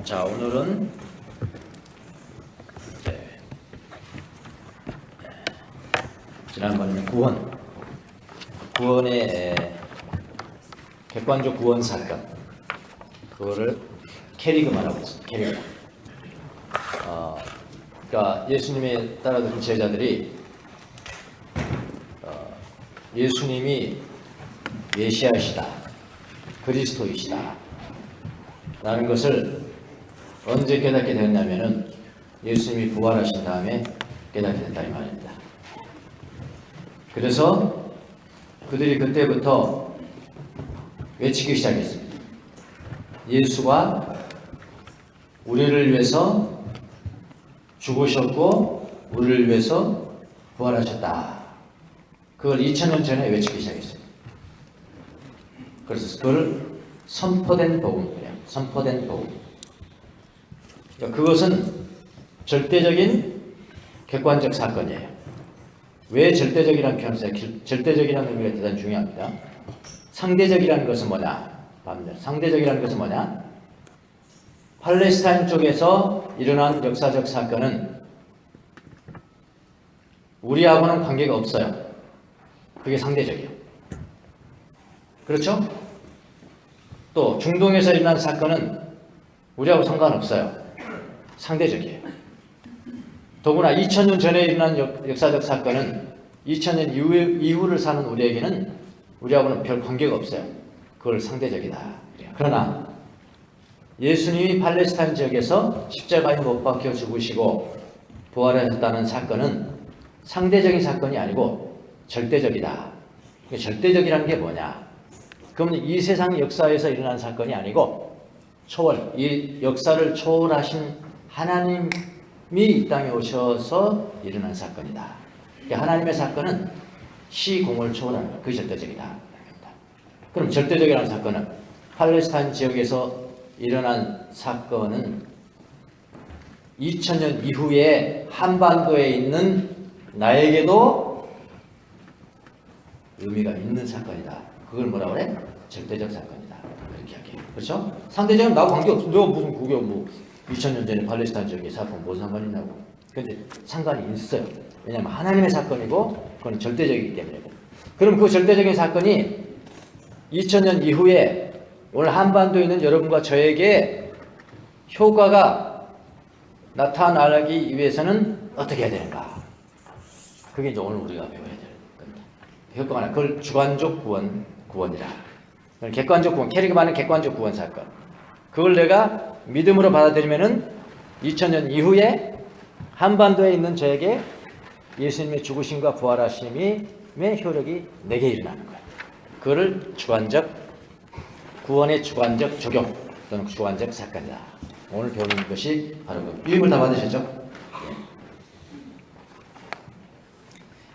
자, 오늘은 지난번에는 구원의 객관적 구원 사건, 그거를 캐리그만하고 있습니다. 캐리그만. 그러니까 예수님에 따라든 제자들이 예수님이 메시아시다, 그리스도이시다 라는 것을 언제 깨닫게 되었냐면은 예수님이 부활하신 다음에 깨닫게 됐다 이 말입니다. 그래서 그들이 그때부터 외치기 시작했습니다. 예수가 우리를 위해서 죽으셨고 우리를 위해서 부활하셨다. 그걸 2000년 전에 외치기 시작했습니다. 그래서 그걸 선포된 복음이에요. 선포된 복음. 그러니까 그것은 절대적인 객관적 사건이에요. 왜 절대적이라는 표현을 써요? 절대적이라는 의미가 대단히 중요합니다. 상대적이라는 것은 뭐냐? 상대적이라는 것은 뭐냐? 팔레스타인 쪽에서 일어난 역사적 사건은 우리하고는 관계가 없어요. 그게 상대적이에요. 그렇죠? 또 중동에서 일어난 사건은 우리하고 상관없어요. 상대적이에요. 더구나 2000년 전에 일어난 역사적 사건은 2000년 이후를 사는 우리에게는 우리하고는 별 관계가 없어요. 그걸 상대적이다. 그러나 예수님이 팔레스타인 지역에서 십자가에 못 박혀 죽으시고 부활하셨다는 사건은 상대적인 사건이 아니고 절대적이다. 절대적이라는 게 뭐냐? 그러면 이 세상 역사에서 일어난 사건이 아니고 초월, 이 역사를 초월하신 하나님이 이 땅에 오셔서 일어난 사건이다. 그러니까 하나님의 사건은 시공을 초월하는 것, 그게 절대적이다. 그럼 절대적이라는 사건은 팔레스타인 지역에서 일어난 사건은 2000년 이후에 한반도에 있는 나에게도 의미가 있는 사건이다. 그걸 뭐라고 그래? 절대적 사건이다. 그렇게 이야기해요. 그렇죠? 상대적으로 나하고 관계없어. 내가 무슨 그게 뭐 2000년 전에 팔레스타인 지역의 사건 무슨 상관이 있냐고. 근데 상관이 있어요. 왜냐하면 하나님의 사건이고 그건 절대적이기 때문에. 그럼 그 절대적인 사건이 2000년 이후에 오늘 한반도에 있는 여러분과 저에게 효과가 나타나기 위해서는 어떻게 해야 되는가? 그게 이제 오늘 우리가 배워야 될 겁니다. 효과가 나. 그걸 주관적 구원이라. 객관적 구원, 캐리그만은 객관적 구원 사건. 그걸 내가 믿음으로 받아들이면은 2000년 이후에 한반도에 있는 저에게 예수님의 죽으심과 부활하심의 효력이 내게 일어나는 거예요. 그거를 구원의 주관적 적용 또는 주관적 사건이다. 오늘 배우는 것이 바로 그 유임을 다 받으셨죠?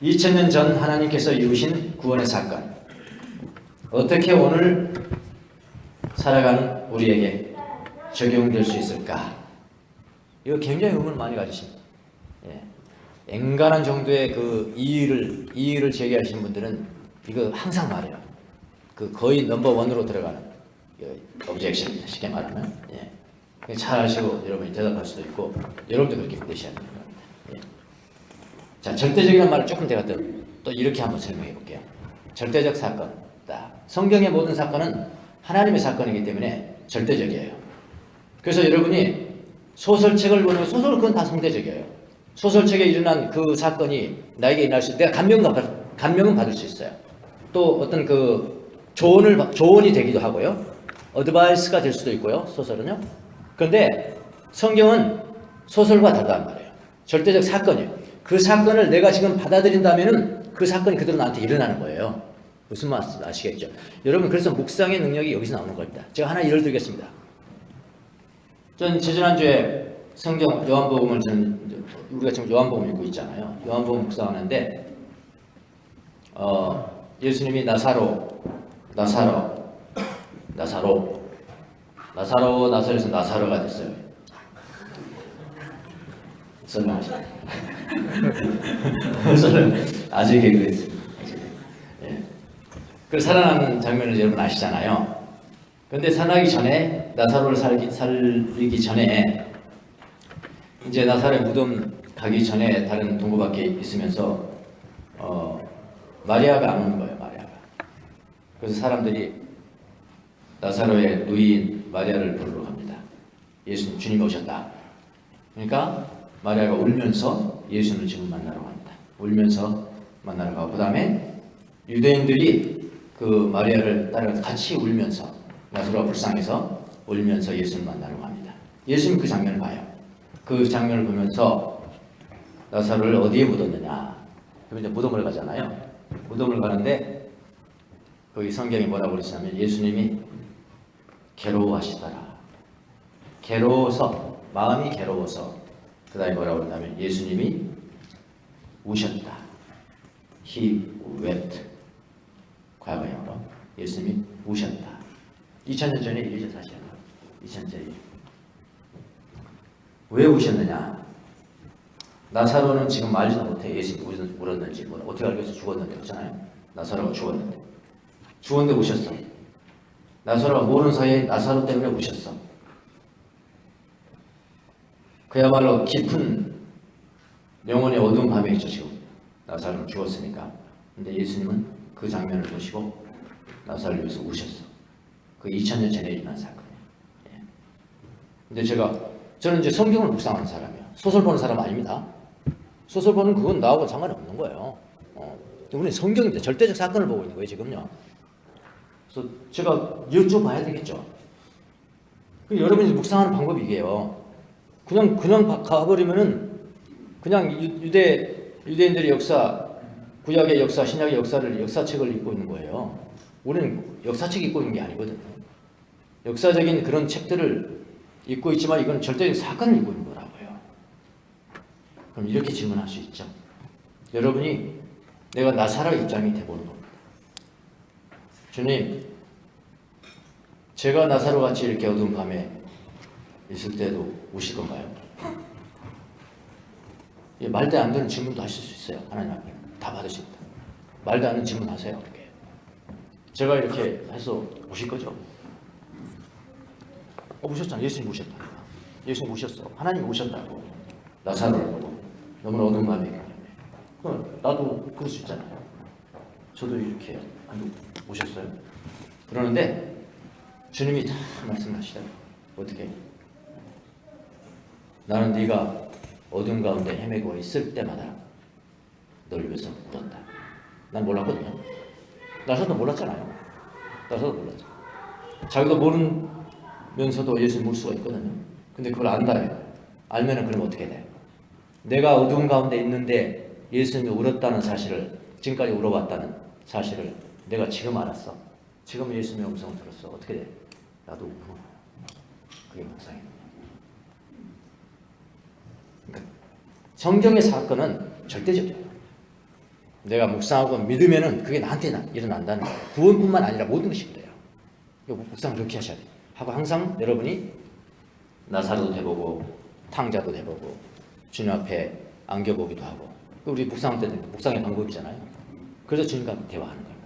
2000년 전 하나님께서 이루신 구원의 사건. 어떻게 오늘 살아가는 우리에게 적용될 수 있을까? 이거 굉장히 의문을 많이 가지십니다. 앵간한 정도의 그 이의를 제기하시는 분들은 이거 항상 말해요. 그 거의 넘버원으로 들어가는 오브젝션입니다. 쉽게 말하면. 잘 아시고 여러분이 대답할 수도 있고 여러분도 그렇게 믿으셔야 되는 겁니다. 자, 절대적이라는 말을 조금 제가 또 이렇게 한번 설명해 볼게요. 절대적 사건. 성경의 모든 사건은 하나님의 사건이기 때문에 절대적이에요. 그래서 여러분이 소설책을 보면 그건 다 상대적이에요. 소설책에 일어난 그 사건이 나에게 일어날 수 내가 감명은 받을 수 있어요. 또 어떤 그 조언이 되기도 하고요. 어드바이스가 될 수도 있고요. 소설은요. 그런데 성경은 소설과 다르단 말이에요. 절대적 사건이에요. 그 사건을 내가 지금 받아들인다면은 그 사건이 그대로 나한테 일어나는 거예요. 무슨 말씀 아시겠죠? 여러분, 그래서 묵상의 능력이 여기서 나오는 겁니다. 제가 하나 예를 들겠습니다. 전 지난주에 성경 요한복음을 우리가 지금 요한복음 읽고 있잖아요. 요한복음 묵상하는데 예수님이 나사로에서 나사로가 됐어요. 설명하시죠. 아직 개그했어요. 그 살아나는 장면을 여러분 아시잖아요. 그런데 살아나기 전에 나사로를 살리기 전에 이제 나사로의 무덤 가기 전에 다른 동거밖에 있으면서 마리아가 안 오는 거예요. 마리아가. 그래서 사람들이 나사로의 누이인 마리아를 부르러 갑니다. 예수님, 주님 오셨다. 그러니까 마리아가 울면서 예수님을 지금 만나러 갑니다. 울면서 만나러 가고, 그 다음에 유대인들이 그 마리아를 따라가서 같이 울면서, 나사로가 불쌍해서 울면서 예수님을 만나러 갑니다. 예수님 그 장면을 봐요. 그 장면을 보면서 나사로를 어디에 묻었느냐. 그럼 이제 무덤을 가잖아요. 무덤을 가는데 거기 성경이 뭐라고 그러시냐면 예수님이 괴로워하시더라. 괴로워서, 마음이 괴로워서, 그 다음에 뭐라고 그러냐면 예수님이 우셨다. He wept. 과거형으로 예수님이 우셨다. 2000년 전에 일이죠, 사실은. 2000년 전에. 왜 우셨느냐? 나사로는 지금 말지도 못해. 예수님이 울었는지, 뭐 어떻게 알겠어? 죽었는데, 그렇잖아요. 나사로가 죽었는데. 죽었는데 우셨어. 나사로가 모르는 사이에 나사로 때문에 우셨어. 그야말로 깊은 영혼의 어두운 밤이겠죠, 지금. 나사로는 죽었으니까. 근데 예수님은 그 장면을 보시고 나사로를 위해서 우셨어. 그 2000년 전에 일어난 사건이에요. 예. 근데 저는 이제 성경을 묵상하는 사람이에요. 소설 보는 사람 아닙니다. 소설 보는 그건 나하고 상관이 없는 거예요. 우리는 성경입니다. 절대적 사건을 보고 있는 거예요, 지금요. 그래서 제가 여쭤봐야 되겠죠. 여러분이 묵상하는 방법이 이게요. 그냥 가버리면은 그냥 유대인들의 역사, 구약의 역사, 신약의 역사를, 역사책을 읽고 있는 거예요. 우리는 역사책 읽고 있는 게 아니거든요. 역사적인 그런 책들을 읽고 있지만 이건 절대적 사건을 읽고 있는 거라고요. 그럼 이렇게 질문할 수 있죠. 여러분이 내가 나사로 입장이 돼보는 겁니다. 주님, 제가 나사로 같이 이렇게 어두운 밤에 있을 때도 우실 건가요? 말도 안 되는 질문도 하실 수 있어요. 하나님 앞에 다 받으십니다. 말도 안 되는 질문 하세요. 이렇게. 제가 이렇게 해서 우실 거죠? 우셨잖아. 예수님 우셨다. 예수님 우셨어. 하나님 우셨다고. 나사로를 보고 너무나 어두운 밤에. 나도 그럴 수 있잖아요. 저도 이렇게 오셨어요. 그러는데 주님이 다 말씀하시더라고요. 어떻게? 나는 네가 어둠 가운데 헤매고 있을 때마다 널 위해서 울었다. 난 몰랐거든요. 나사도 몰랐잖아요. 나사도 몰랐죠. 자기도 모르면서도 예수님 울 수가 있거든요. 근데 그걸 안다요. 알면은 그럼 어떻게 돼? 내가 어둠 가운데 있는데 예수님이 울었다는 사실을, 지금까지 울어왔다는 사실을 내가 지금 알았어. 지금 예수님의 음성을 들었어. 어떻게 돼? 나도 울고. 그게 묵상이에요. 그러니까 성경의 사건은 절대적이에요. 내가 묵상하고 믿으면은 그게 나한테 일어난다는 거예요. 구원뿐만 아니라 모든 것이 그래요. 묵상을 그렇게 하셔야 돼요. 하고 항상 여러분이 나사로도 돼보고 탕자도 돼보고 주님 앞에 안겨보기도 하고, 우리 묵상할 때는 묵상의 방법이잖아요. 그래서 주님과 대화하는 거예요.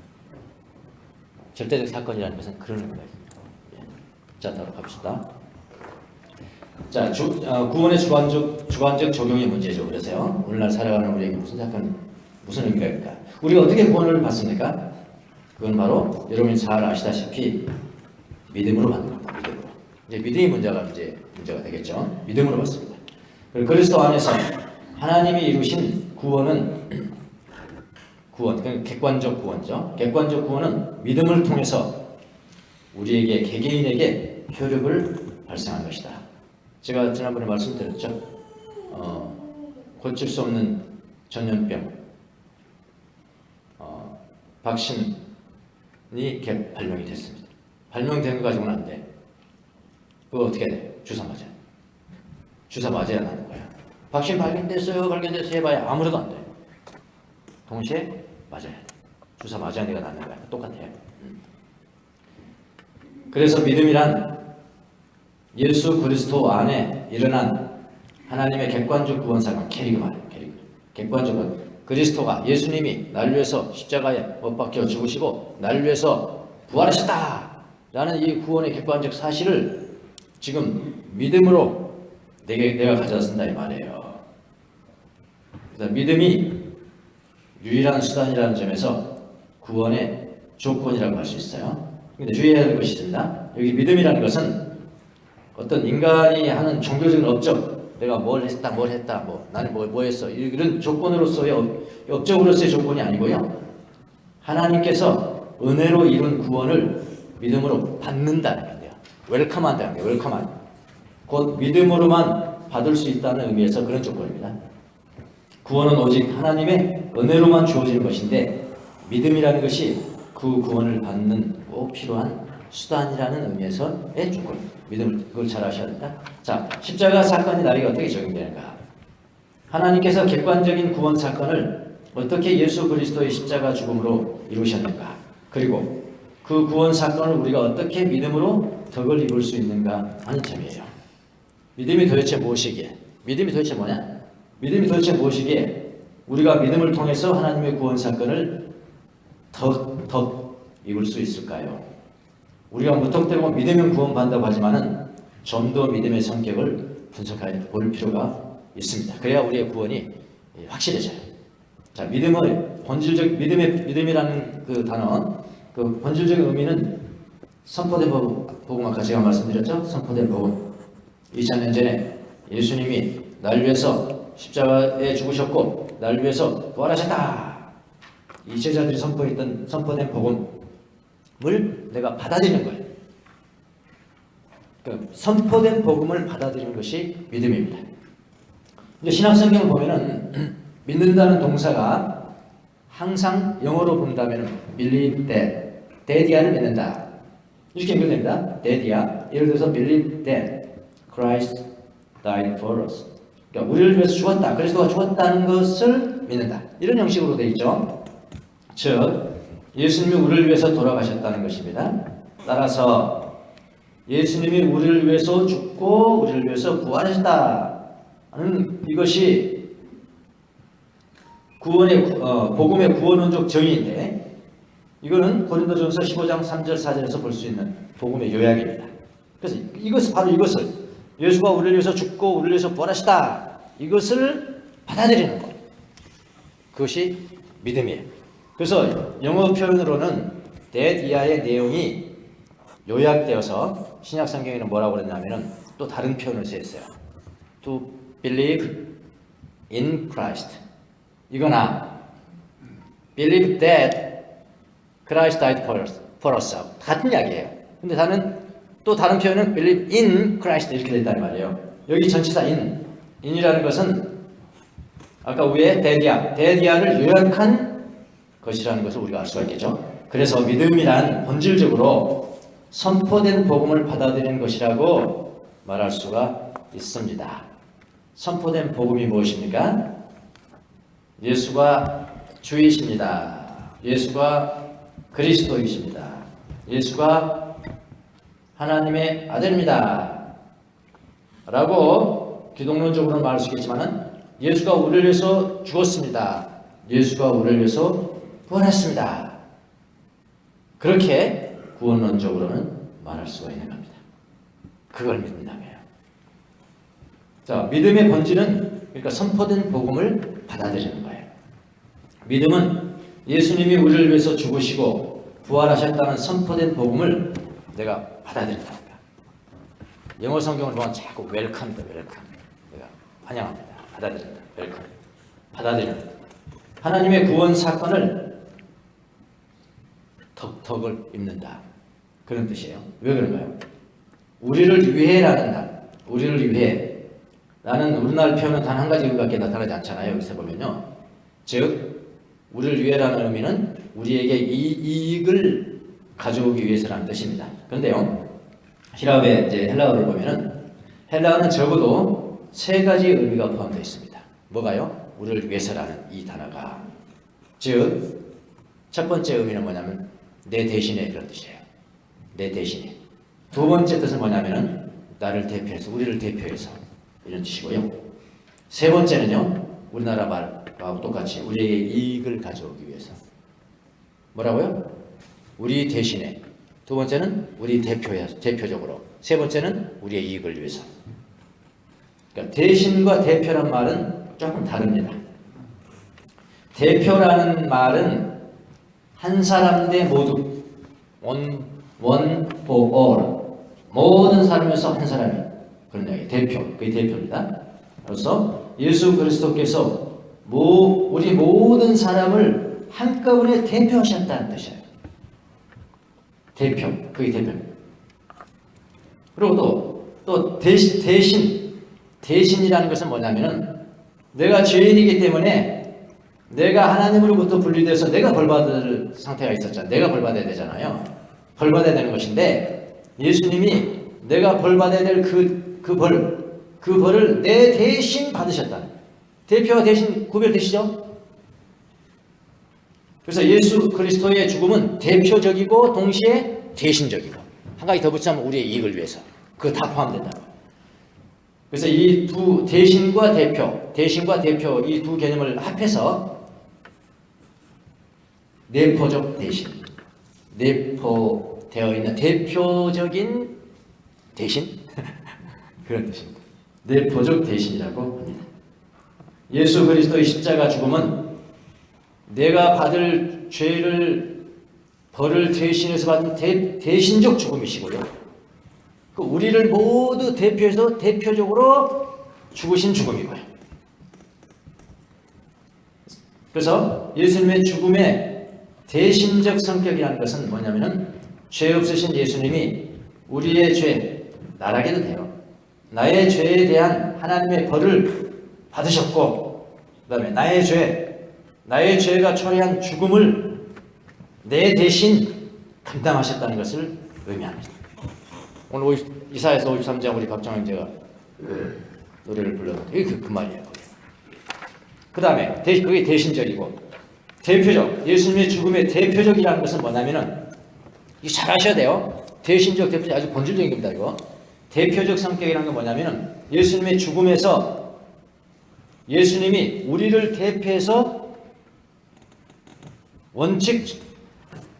절대적 사건이라는 것은 그런 의미가 있습니다. 예. 자, 따로 갑시다. 자, 구원의 주관적 적용의 문제죠. 그래서요, 오늘날 살아가는 우리에게 무슨 의미가 있을까? 우리가 어떻게 구원을 받습니까? 그건 바로 여러분이 잘 아시다시피 믿음으로 받는 겁니다. 믿음으로. 이제 믿음이 문제가 되겠죠. 믿음으로 받습니다. 그리고 그리스도 안에서 하나님이 이루신 구원은 그러니까 객관적 구원이죠. 객관적 구원은 믿음을 통해서 우리에게 개개인에게 효력을 발생한 것이다. 제가 지난번에 말씀드렸죠. 고칠 수 없는 전염병, 박신이 발명이 됐습니다. 발명된 거 가지고는 안 돼. 그거 어떻게 돼? 주사 맞아요. 주사 맞아야 나는 거야. 박신 발견됐어요 해봐야 아무래도 안 돼. 동시에 맞아야 돼. 주사 맞아야 내가 낫는 거야. 똑같아요. 그래서 믿음이란 예수 그리스도 안에 일어난 하나님의 객관적 구원 사건, 캐리그만, 객관적 구원. 그리스도가, 예수님이 날 위해서 십자가에 못 박혀 죽으시고 날 위해서 부활하셨다 라는 이 구원의 객관적 사실을 지금 믿음으로 내가 가져왔습니다 이 말이에요. 그래서 믿음이 유일한 수단이라는 점에서 구원의 조건이라고 할 수 있어요. 근데 주의해야 할 것이 있습니다. 여기 믿음이라는 것은 어떤 인간이 하는 종교적인 업적, 내가 뭘 했다, 뭐 나는 뭐 했어, 이런 조건으로서의 업적으로서의 조건이 아니고요. 하나님께서 은혜로 이룬 구원을 믿음으로 받는다는 거예요. 웰컴한다는 거예요. 웰컴한. 곧 믿음으로만 받을 수 있다는 의미에서 그런 조건입니다. 구원은 오직 하나님의 은혜로만 주어지는 것인데 믿음이라는 것이 그 구원을 받는 꼭 필요한 수단이라는 의미에서의 조건. 믿음을 그걸 잘 아셔야 된다. 자, 십자가 사건이 나에게 어떻게 적용되는가? 하나님께서 객관적인 구원 사건을 어떻게 예수 그리스도의 십자가 죽음으로 이루셨는가? 그리고 그 구원 사건을 우리가 어떻게 믿음으로 덕을 입을 수 있는가 하는 점이에요. 믿음이 도대체 무엇이기에? 믿음이 도대체 뭐냐? 믿음이 도대체 무엇이기에 우리가 믿음을 통해서 하나님의 구원 사건을 더 입을 수 있을까요? 우리가 무턱대고 믿으면 구원받는다고 하지만은 좀 더 믿음의 성격을 분석해 볼 필요가 있습니다. 그래야 우리의 구원이 확실해져요. 자, 믿음의 본질적 믿음이라는 그 단어, 그 본질적인 의미는 선포된 복음 아까 제가 말씀드렸죠. 선포된 복음. 2000년 전에 예수님이 날 위해서 십자가에 죽으셨고 날 위해서 부활하셨다. 이 제자들이 선포된 복음을 내가 받아들이는 거예요. 그러니까 선포된 복음을 받아들이는 것이 믿음입니다. 이제 신약성경을 보면은 믿는다는 동사가 항상 영어로 본다면 believe that, 데디아를 믿는다. 이렇게 연결됩니다. 데디아. 예를 들어서 believe that Christ died for us. 그러니까 우리를 위해서 죽었다. 그리스도가 죽었다는 것을 믿는다. 이런 형식으로 되어 있죠. 즉 예수님이 우리를 위해서 돌아가셨다는 것입니다. 따라서 예수님이 우리를 위해서 죽고 우리를 위해서 부활하셨다는 이것이 복음의 구원론적 정의인데 이거는 고린도전서 15장 3절 4절에서 볼 수 있는 복음의 요약입니다. 그래서 이것을 예수가 우리를 위해서 죽고 우리를 위해서 부활하시다 이것을 받아들이는 것, 그것이 믿음이에요. 그래서 영어 표현으로는 that 이하의 내용이 요약되어서 신약 성경에는 뭐라고 그랬냐면은 또 다른 표현을 쓰였어요. To believe in Christ. 이거나 believe that Christ died for us. 같은 이야기예요. 근데 또 다른 표현은 believe in Christ 이렇게 된단 말이에요. 여기 전치사 in이라는 것은 아까 위에 데디아를 요약한 것이라는 것을 우리가 알 수가 있겠죠. 그래서 믿음이란 본질적으로 선포된 복음을 받아들이는 것이라고 말할 수가 있습니다. 선포된 복음이 무엇입니까? 예수가 주이십니다. 예수가 그리스도이십니다. 예수가 하나님의 아들입니다. 라고 기독론적으로는 말할 수 있겠지만 예수가 우리를 위해서 죽었습니다. 예수가 우리를 위해서 부활했습니다. 그렇게 구원론적으로는 말할 수가 있는 겁니다. 그걸 믿는다며요. 자, 믿음의 본질은 그러니까 선포된 복음을 받아들이는 거예요. 믿음은 예수님이 우리를 위해서 죽으시고 부활하셨다는 선포된 복음을 내가 받아들인다. 영어 성경을 보면 자꾸 웰컴입니다. 웰컴. 내가 환영합니다. 받아들인다. 웰컴. 받아들인다. 하나님의 구원 사건을 덕을 입는다. 그런 뜻이에요. 왜 그런가요? 우리를 위해라는 말. 우리를 위해. 라는 우리나라 표현은 단 한 가지 의미밖에 나타나지 않잖아요. 여기서 보면요. 즉 우리를 위해라는 의미는 우리에게 이익을 가져오기 위해서라는 뜻입니다. 그런데요. 히라의 이제 헬라어를 보면은 헬라어는 적어도 세 가지 의미가 포함되어 있습니다. 뭐가요? 우리를 위해서라는 이 단어가. 즉 첫 번째 의미는 뭐냐면 내 대신에 이런 뜻이에요. 내 대신에. 두 번째 뜻은 뭐냐면은 나를 대표해서, 우리를 대표해서 이런 뜻이고요. 세 번째는요. 우리나라 말하고 똑같이 우리에게 이익을 가져오기 위해서. 뭐라고요? 우리 대신에. 두 번째는 우리 대표적으로. 세 번째는 우리의 이익을 위해서. 그러니까 대신과 대표란 말은 조금 다릅니다. 대표라는 말은 한 사람 대 모두, one for all, 모든 사람에서 한 사람이, 그런 이야기, 대표, 그게 대표입니다. 그래서 예수 그리스도께서 우리 모든 사람을 한꺼번에 대표하셨다는 뜻이에요. 대표, 그게 대표입니다. 그리고 또 대신이라는 것은 뭐냐면은 내가 죄인이기 때문에 내가 하나님으로부터 분리돼서 내가 벌받을 상태가 있었잖아요. 내가 벌받아야 되잖아요. 벌받아야 되는 것인데 예수님이 내가 벌받아야 될 그 벌을 내 대신 받으셨다. 대표와 대신 구별되시죠? 그래서 예수 그리스도의 죽음은 대표적이고 동시에 대신적이고, 한 가지 더 붙이면 우리의 이익을 위해서, 그거 다 포함된다. 그래서 이 두 대신과 대표 이 두 개념을 합해서 내포적 대신, 내포되어 있는 대표적인 대신 그런 뜻입니다. 내포적 대신이라고 합니다. 예수 그리스도의 십자가 죽음은 내가 받을 벌을 대신해서 받은 대신적 죽음이시고요. 우리를 모두 대표해서 대표적으로 죽으신 죽음이고요. 그래서 예수님의 죽음의 대신적 성격이라는 것은 뭐냐면은 죄 없으신 예수님이 우리의 죄, 나라게도 돼요. 나의 죄에 대한 하나님의 벌을 받으셨고, 그 다음에 나의 죄가 초래한 죽음을 내 대신 감당하셨다는 것을 의미합니다. 오늘 이사야서 53장 우리 박정환 형제가 그 노래를 불렀는데 이게 그 말이에요. 그 다음에 그게 대신적이고 대표적, 예수님의 죽음의 대표적이라는 것은 뭐냐면은 이거 잘 아셔야 돼요. 대신적, 대표적, 아주 본질적인 겁니다. 이거 대표적 성격이라는 건 뭐냐면은 예수님의 죽음에서 예수님이 우리를 대표해서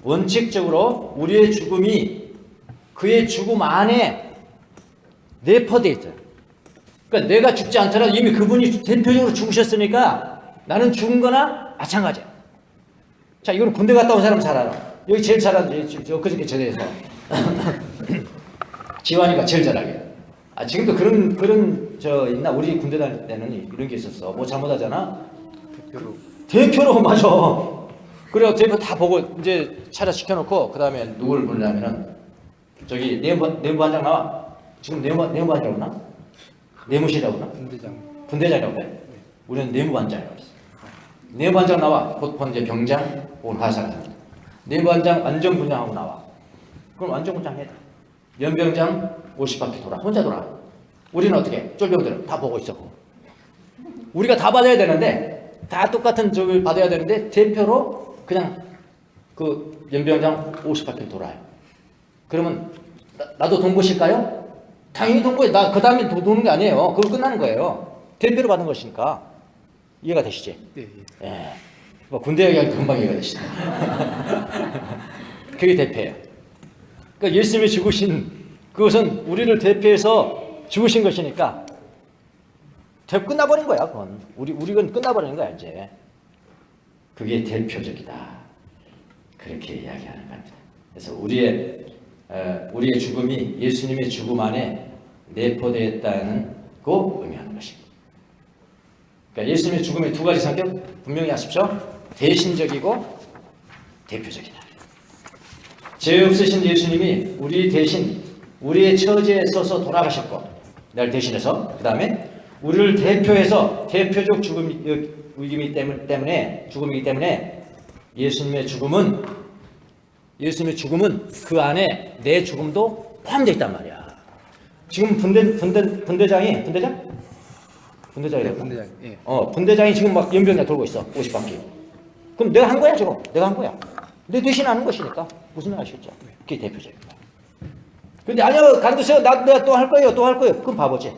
원칙적으로 우리의 죽음이 그의 죽음 안에 내포되어 있어요. 그러니까 내가 죽지 않더라도 이미 그분이 대표적으로 죽으셨으니까 나는 죽은 거나 마찬가지야. 자, 이거는 군대 갔다 온 사람 잘 알아. 여기 제일 잘 알아. 그저께 저대에서 지환이가 제일 잘 알아요. 지금도 그런 있나? 우리 군대 다닐 때는 이런 게 있었어. 뭐 잘못하잖아. 대표로 맞아. 그래서 대표 다 보고 이제 차려 시켜놓고 그 다음에 누굴 부르냐면은 저기 내무반장 나와. 지금 내무반장이라고 나? 내무실이라고 나? 분대장이라고 해. 우리는 내무반장이라고 했어. 내무반장 나와. 보통 이제 병장 혹은 화사관. 내무반장 안전분장하고 나와. 그럼 안전분장 해야 돼. 연병장 50바퀴 돌아. 혼자 돌아. 우리는 어떻게? 쫄병들은 다 보고 있었고. 우리가 다 받아야 되는데 다 똑같은 저걸 받아야 되는데 대표로 그냥 그 연병장 50바퀴 돌아요. 그러면 나도 동부실까요? 당연히 동부에 나 그 다음에 도는 게 아니에요. 그거 끝나는 거예요. 대표로 받은 것이니까. 이해가 되시지? 네. 예. 뭐 군대 얘기하면 금방 이해가 되시죠. 그게 대표예요. 그러니까 예수님이 죽으신 그것은 우리를 대표해서 죽으신 것이니까 끝나버린 거야. 그건 우리는 끝나버리는 거야 이제. 그게 대표적이다. 그렇게 이야기하는 겁니다. 그래서 우리의 죽음이 예수님의 죽음 안에 내포되었다는 거 의미하는 것입니다. 그러니까 예수님의 죽음의 두 가지 성격 분명히 아십시오. 대신적이고 대표적이다. 죄 없으신 예수님이 우리 대신 우리의 처지에 서서 돌아가셨고 나를 대신해서 그 다음에 우리를 대표해서 대표적 죽음이기 때문에 예수님의 죽음은 그 안에 내 죽음도 포함되어 있단 말이야. 지금 분대장이 예. 분대장이 지금 막 연병장 돌고 있어. 50바퀴. 그럼 내가 한 거야 지금. 내가 한 거야. 내 대신하는 것이니까. 무슨 말 아시겠죠? 그게 대표적입니다. 근데 아니요, 간두세요. 내가 또 할 거예요. 그럼 바보지.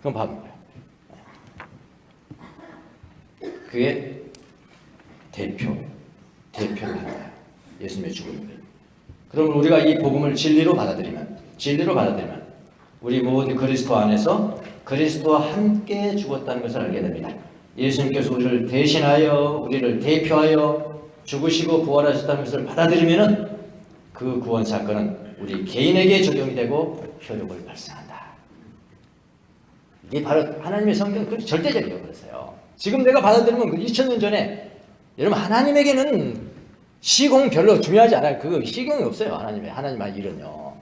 그럼 바보인 거야. 그게 대표를 하는 거야. 예수님의 죽음을. 그러면 우리가 이 복음을 진리로 받아들이면 우리 모두 그리스도 안에서 그리스도와 함께 죽었다는 것을 알게 됩니다. 예수님께서 우리를 대신하여 우리를 대표하여 죽으시고 부활하셨다는 것을 받아들이면은 그 구원 사건은 우리 개인에게 적용이 되고 효력을 발생한다. 이게 바로 하나님의 성경 그 절대적이라고 그랬어요. 지금 내가 받아들이면 그 2000년 전에 여러분 하나님에게는 시공 별로 중요하지 않아요. 그 시공이 없어요. 하나님의 일은요.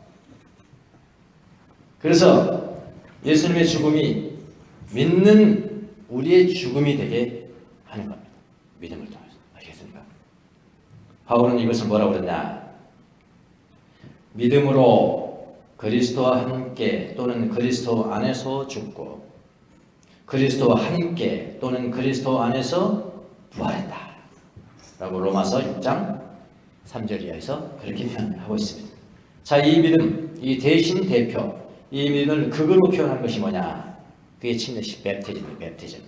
그래서 예수님의 죽음이 믿는 우리의 죽음이 되게 하는 겁니다. 믿음을 통해서. 아시겠습니까? 바울은 이것을 뭐라고 그랬냐? 믿음으로 그리스도와 함께 또는 그리스도 안에서 죽고 그리스도와 함께 또는 그리스도 안에서 부활했다 라고 로마서 6장 3절 이하에서 그렇게 표현하고 있습니다. 자, 이 믿음, 이 대신 대표, 이 믿음을 극으로 표현한 것이 뭐냐? 그게 침례식 베프티즘,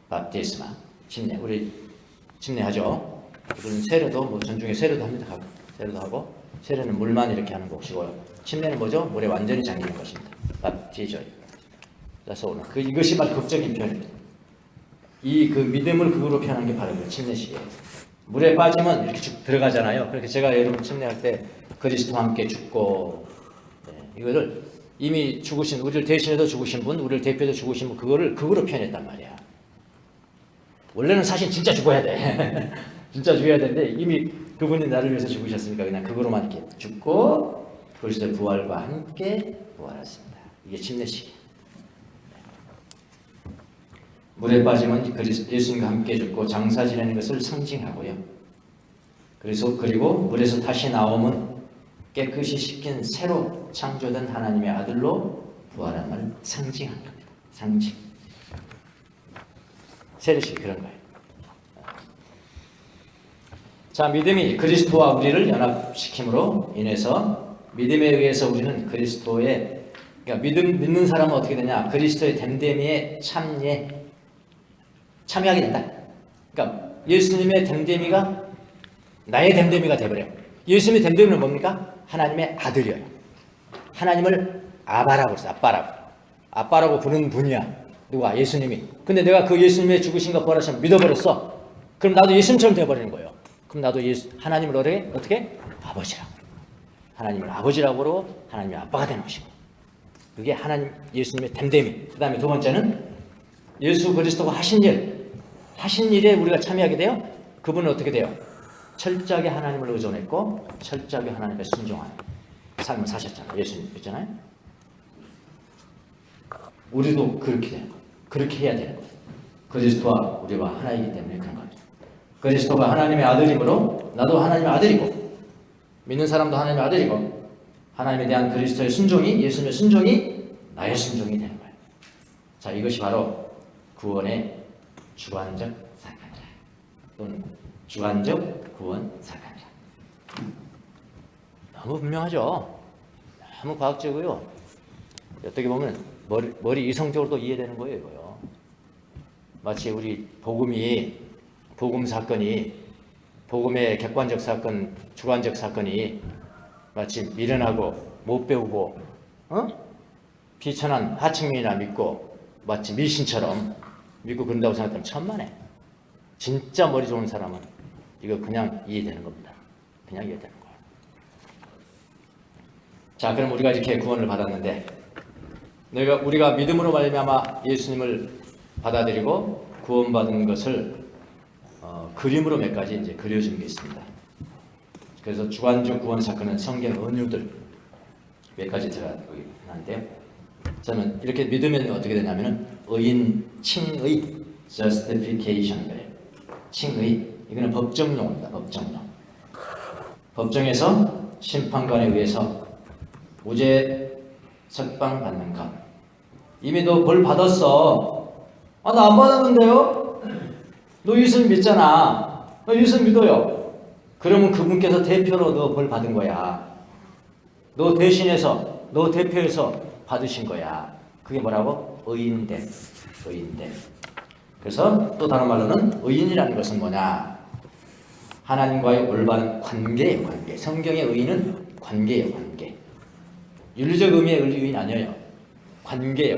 밥티스마, 침례. 우리 침례하죠. 우리는 세례도 뭐 전중에 세례도 합니다. 세례도 하고 세례는 물만 이렇게 하는 것이고요. 침례는 뭐죠? 물에 완전히 잠기는 것입니다. 밥티죠. 그래서 이것이 바로 극적인 표현입니다. 이 그 믿음을 극으로 표현한 게 바로 그 침례식이에요. 물에 빠지면 이렇게 쭉 들어가잖아요. 그렇게 제가 여러분 침례할 때 그리스도와 함께 죽고 이거를 이미 죽으신 우리를 대신해서 죽으신 분, 우리를 대표해서 죽으신 분 그거를 극으로 표현했단 말이야. 원래는 사실 진짜 죽어야 돼. 진짜 죽어야 되는데 이미 그분이 나를 위해서 죽으셨으니까 그냥 그거로만 이렇게 죽고 그리스도의 부활과 함께 부활했습니다. 이게 침례식이에요. 물에 빠지면 예수님과 함께 죽고 장사 지내는 것을 상징하고요. 그리고 물에서 다시 나오면 깨끗이 씻긴 새로 창조된 하나님의 아들로 부활함을 상징한 겁니다. 상징. 세례식 그런 거예요. 자, 믿음이 그리스도와 우리를 연합시킴으로 인해서 믿음에 의해서 우리는 그리스도의 그러니까 믿는 사람은 어떻게 되냐? 그리스도의 됨됨이에 참여하게 된다. 그러니까 예수님의 됨됨이가 나의 됨됨이가 되버려요. 예수님의 됨됨이는 뭡니까? 하나님의 아들이에요. 하나님을 아바라고 했어요. 아빠라고 부르는 분이야. 누가? 예수님이. 근데 내가 그 예수님의 죽으신과 부활하신 믿어버렸어. 그럼 나도 예수님처럼 되어버리는 거예요. 그럼 나도 하나님을 어떻게? 아버지라고. 하나님을 아버지라고 그러고 하나님의 아빠가 되는 것이고. 그게 하나님 예수님의 됨됨이. 그 다음에 두 번째는 예수 그리스도가 하신 일에 우리가 참여하게 돼요. 그분은 어떻게 돼요? 철저하게 하나님을 의존했고 철저하게 하나님께 순종하는 삶을 사셨잖아요. 예수님 있잖아요. 우리도 그렇게 돼요. 그렇게 해야 되는 거예요. 그리스도와 우리와 하나이기 때문에 그런 겁니다. 그리스도가 하나님의 아들이므로 나도 하나님의 아들이고 믿는 사람도 하나님의 아들이고 하나님에 대한 그리스도의 순종이 예수님의 순종이 나의 순종이 되는 거예요. 자, 이것이 바로 구원의 주관적 사건이다. 또는 주관적 구원 사건이다. 너무 분명하죠. 너무 과학적이고요. 어떻게 보면 머리 이성적으로도 이해되는 거예요. 이거요. 마치 우리 복음 사건이 복음의 객관적 사건, 주관적 사건이 마치 미련하고 못 배우고 비천한 하층민이나 믿고 마치 미신처럼 믿고 그런다고 생각하면 천만에. 진짜 머리 좋은 사람은 이거 그냥 이해되는 겁니다. 그냥 이해되는 거예요. 자, 그럼 우리가 이렇게 구원을 받았는데 우리가 믿음으로 말미암아 예수님을 받아들이고 구원받은 것을 그림으로 몇 가지 이제 그려준 게 있습니다. 그래서 주관적 구원 사건은 성경 은유들 몇 가지 들어가고 있는데요. 저는 이렇게 믿으면 어떻게 되냐면은 칭의 justification 그래요. 칭의 이거는 법정용입니다. 법정용. 법정에서 심판관에 의해서 무죄 석방받는 것. 이미 너 벌 받았어. 아, 나 안 받았는데요? 너 예수님 믿잖아. 나 예수님 믿어요. 그러면 그분께서 대표로 너 벌 받은 거야. 너 대신해서, 너 대표해서 받으신 거야. 그게 뭐라고? 의인됨. 그래서 또 다른 말로는 의인이라는 것은 뭐냐? 하나님과의 올바른 관계예요. 관계. 성경의 의인은 관계예요. 관계. 윤리적 의미의 의인 아니에요. 관계예요.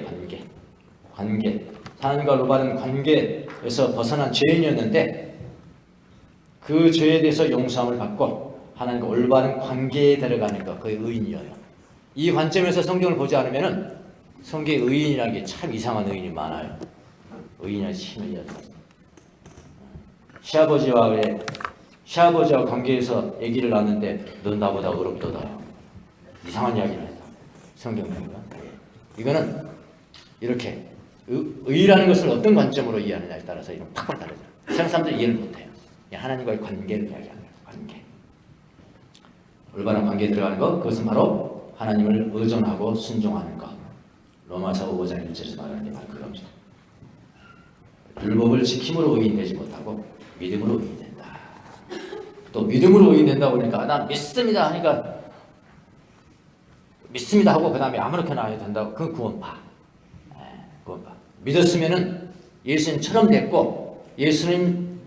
관계. 하나님과 올바른 관계에서 벗어난 죄인이었는데 그 죄에 대해서 용서함을 받고 하나님과 올바른 관계에 들어가는 것, 그게 의인이에요. 이 관점에서 성경을 보지 않으면은 성경의 의인이라는 게 참 이상한 의인이 많아요. 의인이라는 힘을 이야기합니다. 시아버지와 관계에서 얘기를 나누는데 넌 나보다 어렵도다. 이상한 이야기를 했다. 성경입니다. 이거는 이렇게 의라는 것을 어떤 관점으로 이해하느냐에 따라서 이런 팍팍 다르죠. 세상 사람들이 이해를 못해요. 하나님과의 관계를 이야기하는 거예요. 관계. 올바른 관계에 들어가는 것, 그것은 바로 하나님을 의존하고 순종하는 것. 로마서 5장 1절에서 말하는 게 바로 그겁니다. 율법을 지킴으로 의인되지 못하고 믿음으로 의인된다. 또 믿음으로 의인된다 보니까 난 믿습니다 하니까 믿습니다 하고 그 다음에 아무렇게나 해도 된다고. 그건 구원파. 구원파. 믿었으면은 예수님처럼 됐고 예수님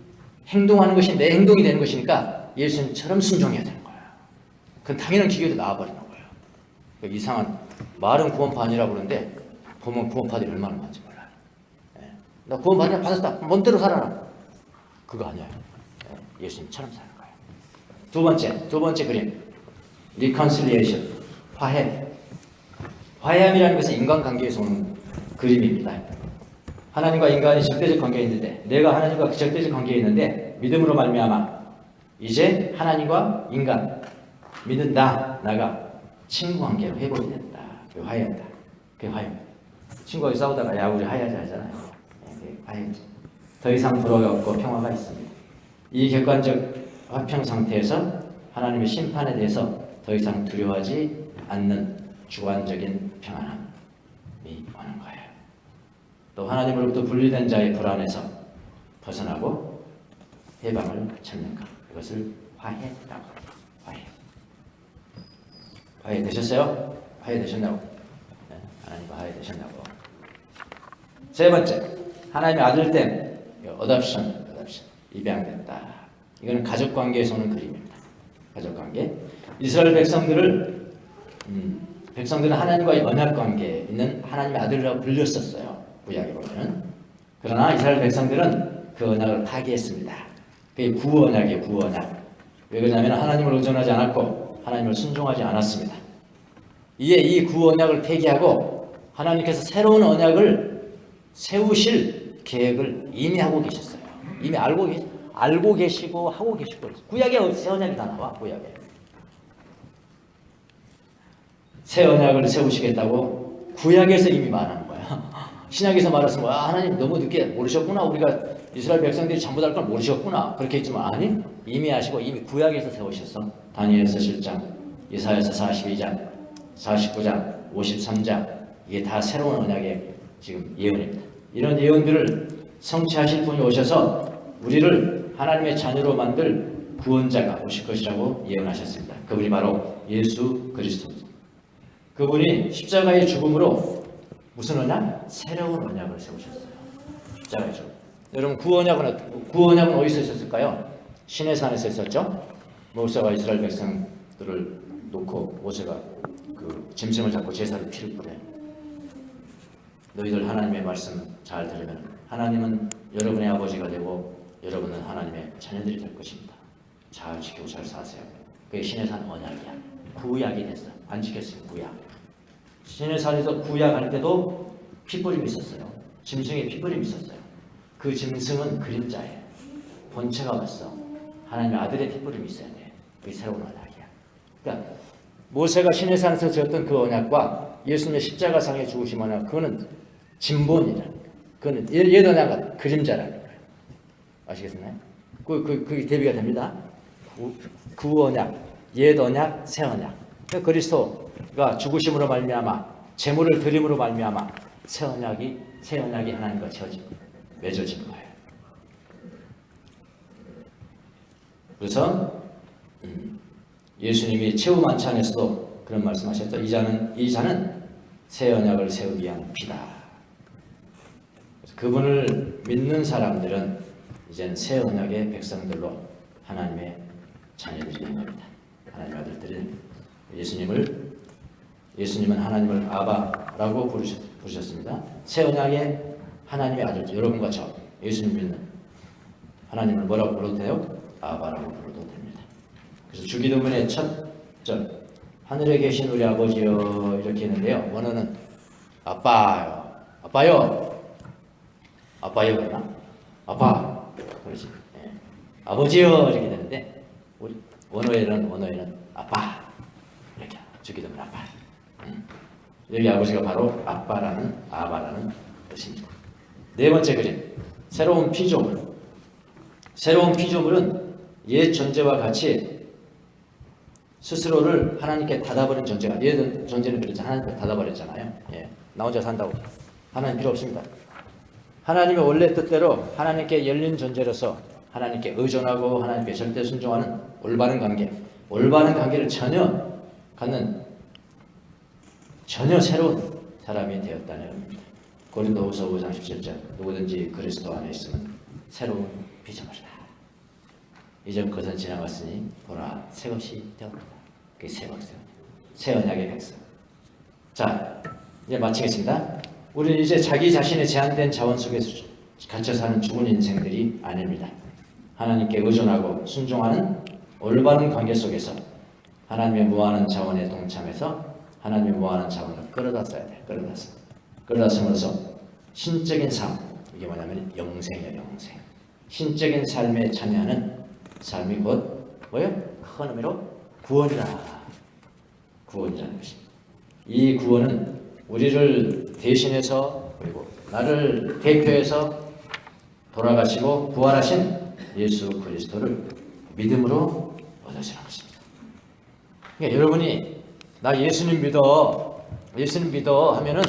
행동하는 것이 내 행동이 되는 것이니까 예수님처럼 순종해야 되는 거야. 그건 당연한 기계로 나와버리는 거예요. 그러니까 이상한 말은 구원파 아니라고 그러는데 보면 구원파들이 얼마나 많은지 몰라요. 나 구원받냐 받았다. 멋대로 살아라. 그거 아니에요. 예수님처럼 사는 거예요. 두 번째 그림. reconciliation. 화해함이라는 것은 인간관계에서 오는 그림입니다. 하나님과 인간이 적대적 관계에 있는데 내가 하나님과 그 적대적 관계에 있는데 믿음으로 말미암아 이제 하나님과 인간 믿는 나가 친구 관계로 회복이 됐다. 그게 화해한다. 그게 화해입니다. 친구가 싸우다가 야 우리 화해하자 하잖아요. 화해입니다. 더 이상 불화가 없고 평화가 있습니다. 이 객관적 화평 상태에서 하나님의 심판에 대해서 더 이상 두려워하지 않는 주관적인 평안함이 오는 거예요. 또 하나님으로부터 분리된 자의 불안에서 벗어나고 해방을 찾는 것. 이것을 화해라고 합니다. 화해 되셨어요? 화해 되셨냐고? 하나님과 화해 되셨냐고? 세 번째, 하나님의 아들됨, 어답션, 입양됐다. 이거는 가족관계에서 오는 그림입니다. 가족관계. 이스라엘 백성들은 하나님과의 언약관계에 있는 하나님의 아들이라고 불렸었어요. 구약에 보면. 그러나 이스라엘 백성들은 그 언약을 파기했습니다. 그게 구언약이에요. 구언약. 왜 그러냐면 하나님을 의존하지 않았고 하나님을 순종하지 않았습니다. 이에 이 구언약을 폐기하고 하나님께서 새로운 언약을 세우실 계획을 이미 하고 계셨어요. 이미 알고 계시고 하고 계시고. 구약에 새 언약이 다 나와. 구약에. 새 언약을 세우시겠다고 구약에서 이미 말하는 거야. 신약에서 말했으면 하나님 너무 늦게 모르셨구나. 우리가 이스라엘 백성들이 전부 다 걸 모르셨구나. 그렇게 했지만 아니 이미 하시고 이미 구약에서 세우셨어. 다니엘서 7장, 이사야서 42장, 49장, 53장 이게 다 새로운 언약의 지금 예언입니다. 이런 예언들을 성취하실 분이 오셔서 우리를 하나님의 자녀로 만들 구원자가 오실 것이라고 예언하셨습니다. 그분이 바로 예수 그리스도입니다. 그분이 십자가의 죽음으로 무슨 언약? 새로운 언약을 세우셨어요. 십자가의 죽음. 여러분 구원약은 어디서 있었을까요? 시내산에서 있었죠. 모세가 이스라엘 백성들을 놓고 모세가 그 짐승을 잡고 제사를 피를 뿌려요. 너희들 하나님의 말씀 잘 들으면 하나님은 여러분의 아버지가 되고 여러분은 하나님의 자녀들이 될 것입니다. 잘 지키고 잘 사세요. 그게 시내산 언약이야. 구약이 됐어. 안 지켰으면 구약. 시내산에서 구약할 때도 핏부림이 있었어요. 짐승의 핏부림이 있었어요. 그 짐승은 그림자예요. 본체가 왔어. 하나님의 아들의 핏부림이 있어야 돼. 그게 새로운 언약이야. 그러니까 모세가 시내산에서 지었던 그 언약과 예수님의 십자가상에 죽으신 언약, 그거는 진본이라는 거예요. 그거는 옛 언약은 그림자라는 거예요. 아시겠나요? 그게 대비가 됩니다. 구언약, 옛 언약, 새 언약. 그러니까 그리스도가 죽으심으로 말미암아 제물을 드림으로 말미암아 새 언약이 하나님과 맺어진 거예요. 그래서 예수님이 최후 만찬에서도 그런 말씀하셨죠. 이 잔은 새 언약을 세우기 위한 피다. 그분을 믿는 사람들은 이제는 새 언약의 백성들로 하나님의 자녀들이 된 겁니다. 하나님의 아들들은 예수님은 하나님을 아바라고 부르셨습니다. 부르셨습니다. 새 언약의 하나님의 아들, 여러분과 저 예수님 믿는 하나님을 뭐라고 불러도 돼요? 아바라고 불러도 됩니다. 그래서 주기도문의 첫 절, 하늘에 계신 우리 아버지여 이렇게 했는데요. 원어는 아빠요, 아빠요, 아빠요 그러나? 아빠 그러지. 예. 아버지여 이렇게 되는데 우리 원어에는 아빠 이렇게 주기도문 아빠. 여기 아버지가 바로 아바라는 뜻입니다. 네 번째 그림, 새로운 피조물. 새로운 피조물은 옛 존재와 같이 스스로를 하나님께 닫아버린 존재가, 옛 존재는 그렇지 하나님께 닫아버렸잖아요. 예, 나 혼자 산다고 하나님 필요 없습니다. 하나님의 원래 뜻대로 하나님께 열린 존재로서 하나님께 의존하고 하나님께 절대 순종하는 올바른 관계, 올바른 관계를 전혀 갖는 전혀 새로운 사람이 되었다는 의미입니다. 고린도후서 5장 17절, 누구든지 그리스도 안에 있으면 새로운 피조물이다. 이전 것은 지나갔으니 보라 새것이 되었다. 그게 새 백성, 새 언약의 백성. 자, 이제 마치겠습니다. 우리는 이제 자기 자신의 제한된 자원 속에 갇혀 사는 죽은 인생들이 아닙니다. 하나님께 의존하고 순종하는 올바른 관계 속에서 하나님의 무한한 자원에 동참해서 하나님의 무한한 자원을 끌어다 써야 돼. 끌어다 쓰면서 신적인 삶, 이게 뭐냐면 영생이에요. 영생. 신적인 삶에 참여하는 삶이 곧 뭐예요? 큰 의미로 구원이다. 구원이라는 것입니다. 이 구원은 우리를 대신해서 그리고 나를 대표해서 돌아가시고 부활하신 예수 그리스도를 믿음으로 얻으시는 것입니다. 그러니까 여러분이 나 예수님 믿어 하면은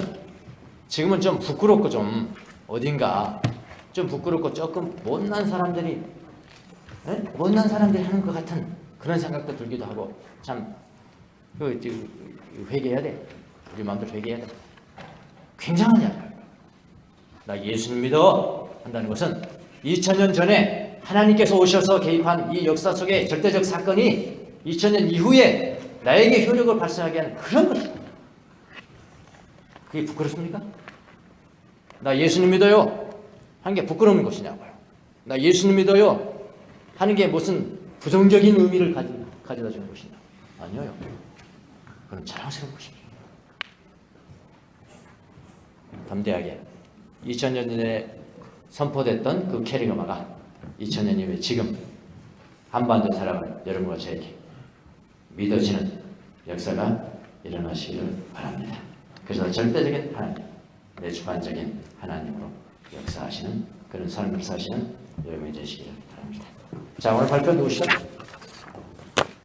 지금은 좀 부끄럽고 좀 어딘가 좀 부끄럽고 조금 못난 사람들이 하는 것 같은 그런 생각도 들기도 하고 참 회개해야 돼. 우리 마음대로 회개해야 돼. 굉장한 이야기야. 나 예수님 믿어 한다는 것은 2000년 전에 하나님께서 오셔서 개입한 이 역사 속의 절대적 사건이 2000년 이후에 나에게 효력을 발생하게 하는 그런 것이다. 그게 부끄럽습니까? 나 예수님 믿어요 하는 게 부끄러운 것이냐고요. 나 예수님 믿어요 하는 게 무슨 부정적인 의미를 가져다 주는 것이냐. 아니요. 그건 자랑스러운 것입니다. 담대하게 2000년 전에 선포됐던 그 캐리그마가 2000년 이후에 지금 한반도 살아가는 여러분과 저에게 믿어지는 역사가 일어나시기를 바랍니다. 그래서 절대적인 하나님, 내 주관적인 하나님으로 역사하시는 그런 삶을 사시는 여러분이 되시기를 바랍니다. 자, 오늘 발표 누구시죠?